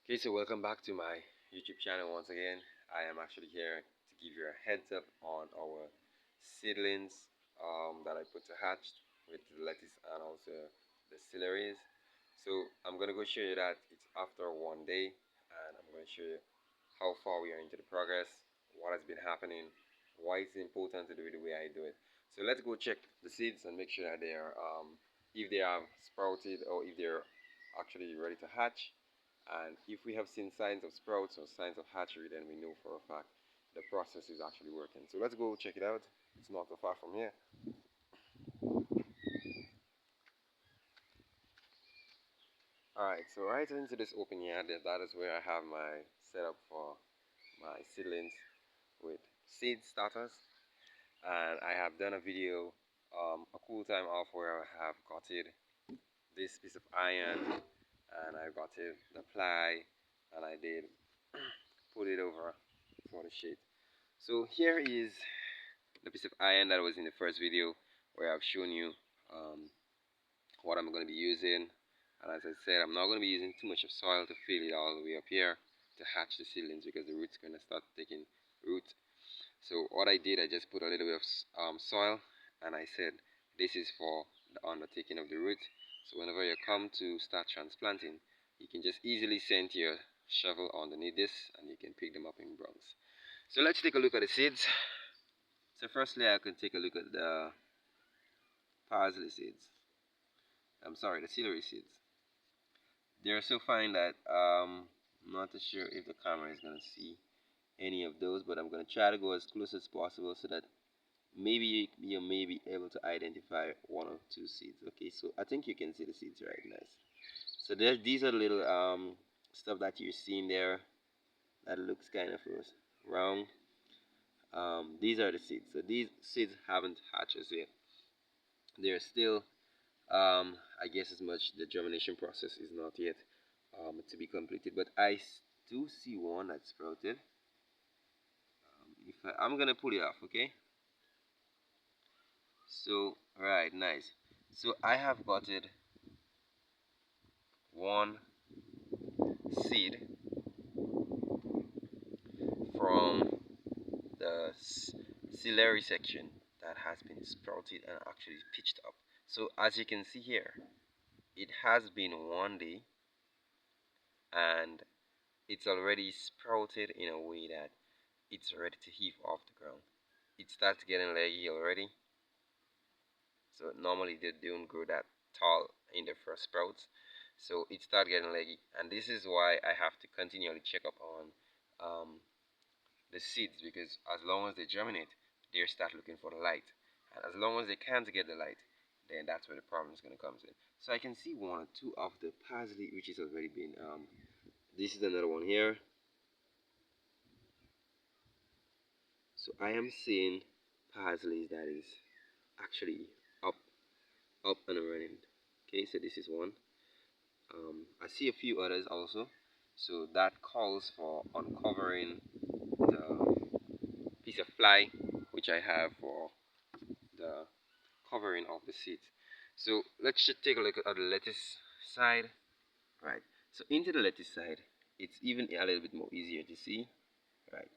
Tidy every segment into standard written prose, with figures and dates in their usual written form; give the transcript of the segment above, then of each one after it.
Okay, so welcome back to my YouTube channel once again. I am actually here to give you a heads up on our seedlings that I put to hatch with the lettuce and also the celeries. So I'm gonna go show you that it's after one day, and I'm gonna show you how far we are into the progress, what has been happening, why it's important to do it the way I do it. So let's go check the seeds and make sure that they are if they have sprouted or if they're actually ready to hatch. And if we have seen signs of sprouts or signs of hatchery, then we know for a fact the process is actually working. So let's go check it out. It's not so far from here. Alright, so right into this open yard, that is where I have my setup for my seedlings with seed starters. And I have done a video, a cool time off, where I have gutted this piece of iron and I gutted the ply and I did put it over for the shade. So here is the piece of iron that was in the first video where I've shown you um, what I'm going to be using. And as I said, I'm not going to be using too much of soil to fill it all the way up here to hatch the seedlings because the roots are going to start taking root. So what I did, I just put a little bit of soil and I said this is for the undertaking of the root. So whenever you come to start transplanting, you can just easily send your shovel underneath this and you can pick them up in brunks. So let's take a look at the seeds. So firstly, I can take a look at the parsley seeds. I'm sorry, the celery seeds. They're so fine that I'm not too sure if the camera is going to see any of those, but I'm going to try to go as close as possible so that maybe you may be able to identify one or two seeds. Okay, so I think you can see the seeds right. Nice. So these are little stuff that you're seeing there that looks kind of round. These are the seeds. So these seeds haven't hatched as yet. They're still I guess as much the germination process is not yet to be completed, but I do see one that sprouted. If I'm gonna pull it off, okay? So right, nice. So I have gotten one seed from the celery section that has been sprouted and actually pitched up. So as you can see here, it has been one day and it's already sprouted in a way that it's ready to heave off the ground. It starts getting leggy already. So normally they don't grow that tall in the first sprouts. So it starts getting leggy, and this is why I have to continually check up on the seeds, because as long as they germinate, they start looking for the light, and as long as they can't get the light, then that's where the problem is going to come in. So I can see one or two of the parsley which is already been this is another one here. So I am seeing parsley that is actually up and running. Okay, so this is one. I see a few others also. So that calls for uncovering the piece of fly which I have for the covering of the seeds. So let's just take a look at the lettuce side. Right. So into the lettuce side, it's even a little bit more easier to see. Right.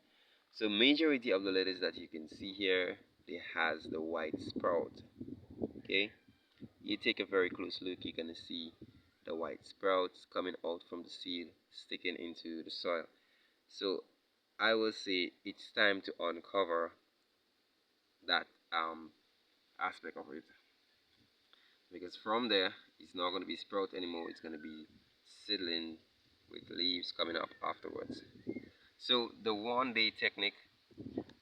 So majority of the lettuce that you can see here, it has the white sprout. Okay. You take a very close look, you're gonna see the white sprouts coming out from the seed, sticking into the soil. So I will say it's time to uncover that aspect of it, because from there it's not going to be sprout anymore, it's going to be seedling with leaves coming up afterwards. So the 1 day technique,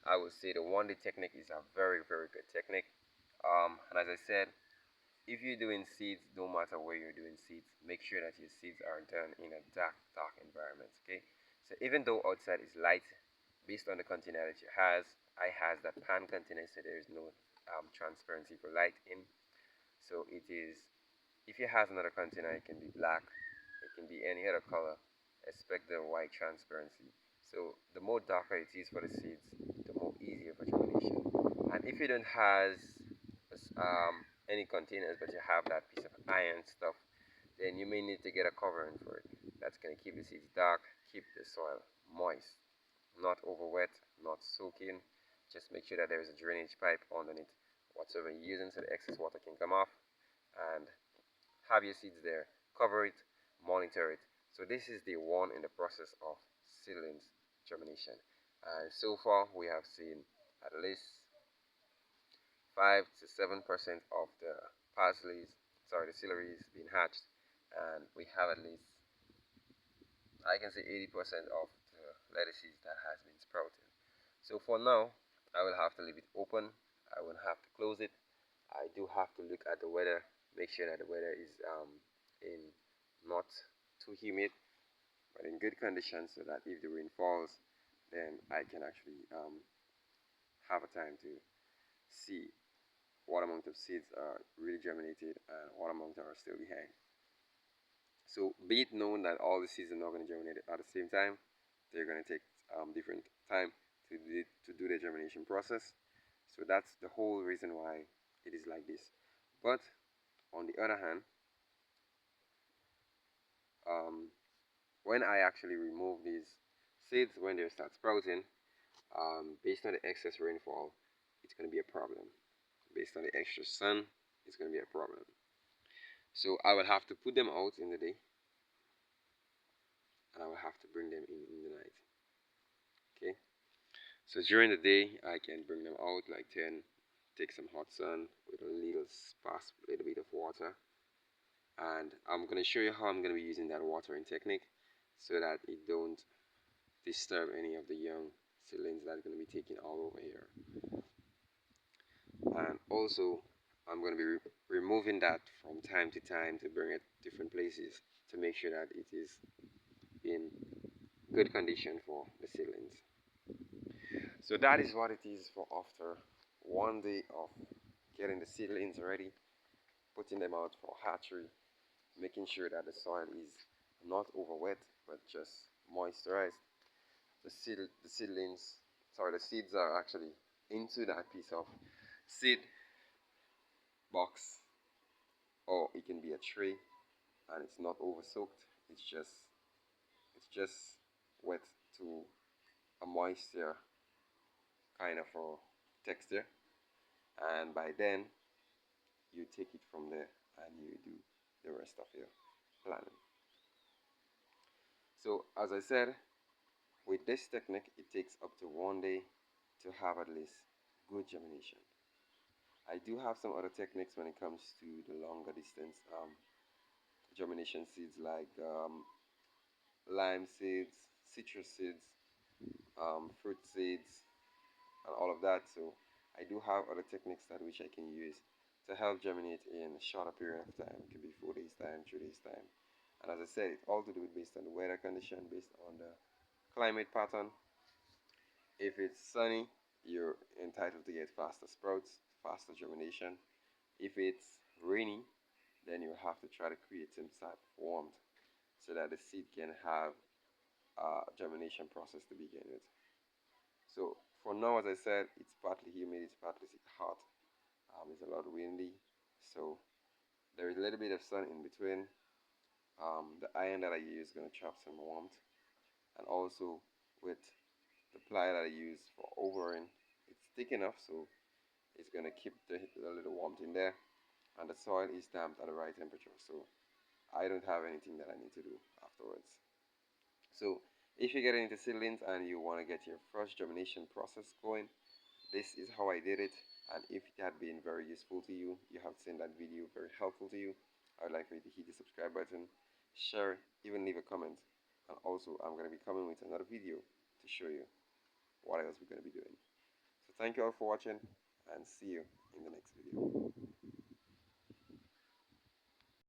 I would say the 1 day technique is a very good technique. And as I said, if you're doing seeds, no matter where you're doing seeds, make sure that your seeds are done in a dark environment. Okay, so even though outside is light, based on the container that you has that pan container, so there is no transparency for light in. So it is, if it has another container, it can be black, it can be any other color, expect the white transparency. So the more darker it is for the seeds, the more easier for germination. And if you don't have any containers, but you have that piece of iron stuff, then you may need to get a covering for it. That's going to keep the seeds dark, keep the soil moist, not over wet, not soaking. Just make sure that there is a drainage pipe underneath whatsoever you're using so the excess water can come off, and have your seeds there. Cover it, monitor it. So this is the one in the process of seedlings germination. And so far we have seen at least 5 to 7% of the the celeries being hatched, and we have at least, I can say, 80% of the lettuces that has been sprouted. So for now, I will have to leave it open. I will have to close it. I do have to look at the weather, make sure that the weather is in not too humid, but in good conditions, so that if the rain falls, then I can actually have a time to see what amount of seeds are really germinated and what amount are still behind. So be it known that all the seeds are not going to germinate at the same time. They're going to take different time to do the germination process. So that's the whole reason why it is like this. But on the other hand, um, when I actually remove these seeds when they start sprouting, based on the excess rainfall, it's going to be a problem. Based on the extra sun, it's going to be a problem. So I will have to put them out in the day, and I will have to bring them in the night. Okay. So during the day, I can bring them out like 10, take some hot sun with a little splash, a little bit of water, and I'm gonna show you how I'm gonna be using that watering technique so that it don't disturb any of the young seedlings that are gonna be taken all over here. And also, I'm gonna be removing that from time to time to bring it different places to make sure that it is in good condition for the seedlings. So that is what it is for after one day of getting the seedlings ready, putting them out for hatchery, making sure that the soil is not over wet but just moisturized. The seedlings, sorry, the seeds are actually into that piece of seed box, or it can be a tray, and it's not over soaked. It's just wet to a moisture kind of a texture, and by then you take it from there and you do the rest of your planning. So as I said, with this technique it takes up to one day to have at least good germination. I do have some other techniques when it comes to the longer distance germination seeds, like lime seeds, citrus seeds, fruit seeds, and all of that. So I do have other techniques that which I can use to help germinate in a shorter period of time. It could be 4 days time, 3 days time. And as I said, it's all to do with based on the weather condition, based on the climate pattern. If it's sunny, you're entitled to get faster sprouts, faster germination. If it's rainy, then you have to try to create some type of warmth so that the seed can have a germination process to begin with. So for now, as I said, it's partly humid, it's partly hot, it's a lot windy, so there is a little bit of sun in between. The iron that I use is going to trap some warmth, and also with the ply that I use for overing, it's thick enough so it's going to keep the little warmth in there, and the soil is damped at the right temperature, so I don't have anything that I need to do afterwards. So if you're getting into seedlings and you want to get your first germination process going, this is how I did it. And if it had been very useful to you, you have seen that video very helpful to you, I would like for you to hit the subscribe button, share, even leave a comment. And also, I'm going to be coming with another video to show you what else we're going to be doing. So thank you all for watching, and see you in the next video.